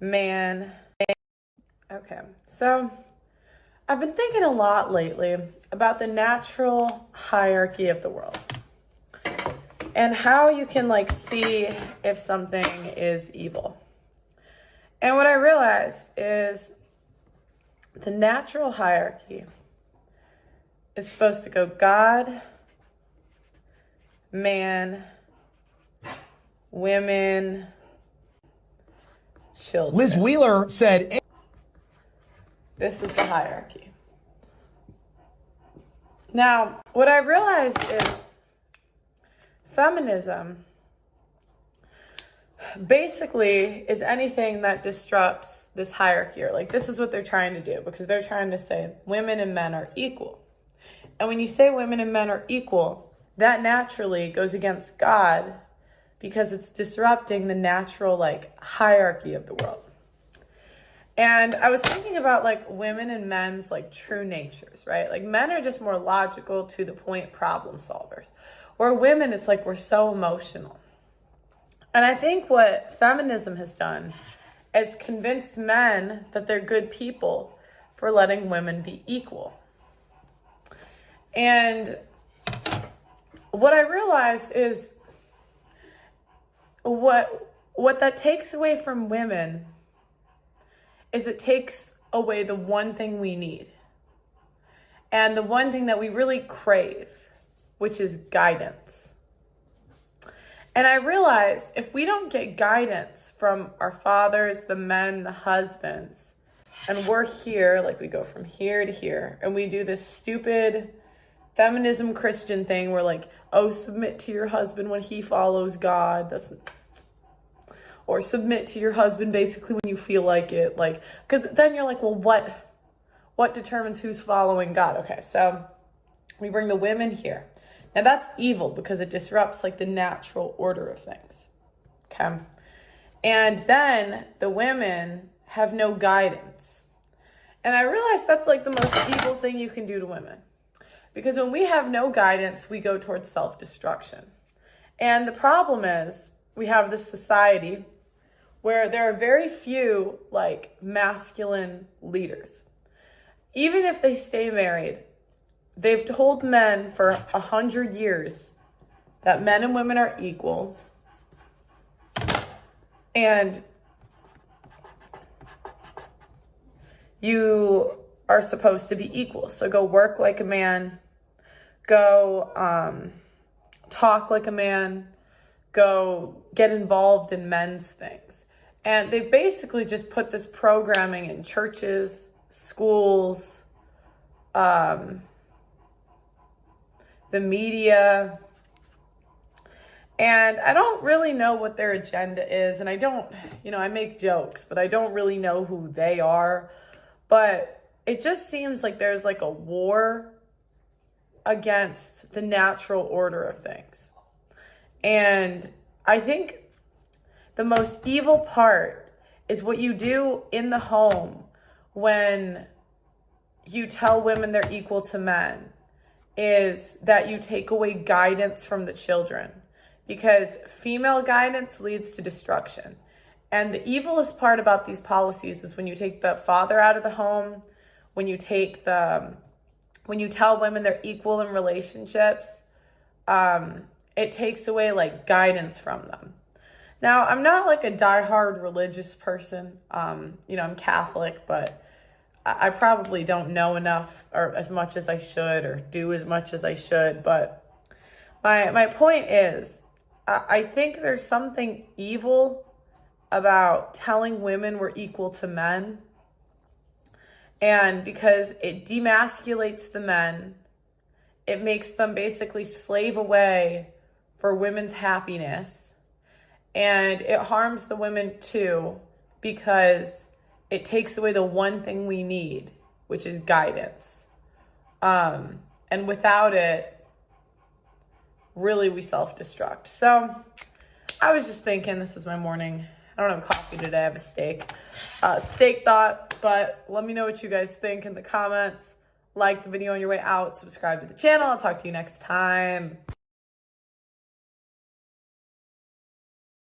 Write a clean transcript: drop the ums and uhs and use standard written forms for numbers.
man. Okay, so I've been thinking a lot lately about the natural hierarchy of the world and how you can see if something is evil. And what I realized is the natural hierarchy is supposed to go God, man, women, children. Liz Wheeler said, this is the hierarchy. Now, what I realized is feminism basically is anything that disrupts this hierarchy, or this is what they're trying to do, because they're trying to say women and men are equal. And when you say women and men are equal, that naturally goes against God, because it's disrupting the natural hierarchy of the world. And I was thinking about women and men's true natures, right? Men are just more logical, to the point problem solvers, where women, it's we're so emotional. And I think what feminism has done is convinced men that they're good people for letting women be equal. And what I realized is what that takes away from women is it takes away the one thing we need. And the one thing that we really crave, which is guidance. And I realized if we don't get guidance from our fathers, the men, the husbands, and we're here, we go from here to here, and we do this stupid feminism Christian thing where submit to your husband when he follows God. Or submit to your husband basically when you feel like it. Because then you're well, what determines who's following God? Okay, so we bring the women here. Now that's evil because it disrupts the natural order of things. Okay. And then the women have no guidance. And I realized that's the most evil thing you can do to women. Because when we have no guidance, we go towards self-destruction. And the problem is we have this society where there are very few masculine leaders. Even if they stay married, they've told men for 100 years that men and women are equal. And you are supposed to be equal. So go work like a man, go talk like a man, go get involved in men's things. And they've basically just put this programming in churches, schools, the media. And I don't really know what their agenda is. And I don't, I make jokes, but I don't really know who they are. But it just seems like there's a war against the natural order of things. And I think the most evil part is what you do in the home when you tell women they're equal to men, is that you take away guidance from the children, because female guidance leads to destruction. And the evilest part about these policies is when you take the father out of the home, when you tell women they're equal in relationships, it takes away guidance from them. Now, I'm not a diehard religious person. I'm Catholic, but I probably don't know enough or as much as I should, or do as much as I should. But my point is, I think there's something evil about telling women we're equal to men. And because it demasculates the men, it makes them basically slave away for women's happiness. And it harms the women too, because it takes away the one thing we need, which is guidance. And without it, really we self-destruct. So I was just thinking, this is my morning. I don't have coffee today, I have a steak thought, but let me know what you guys think in the comments. Like the video on your way out, subscribe to the channel. I'll talk to you next time.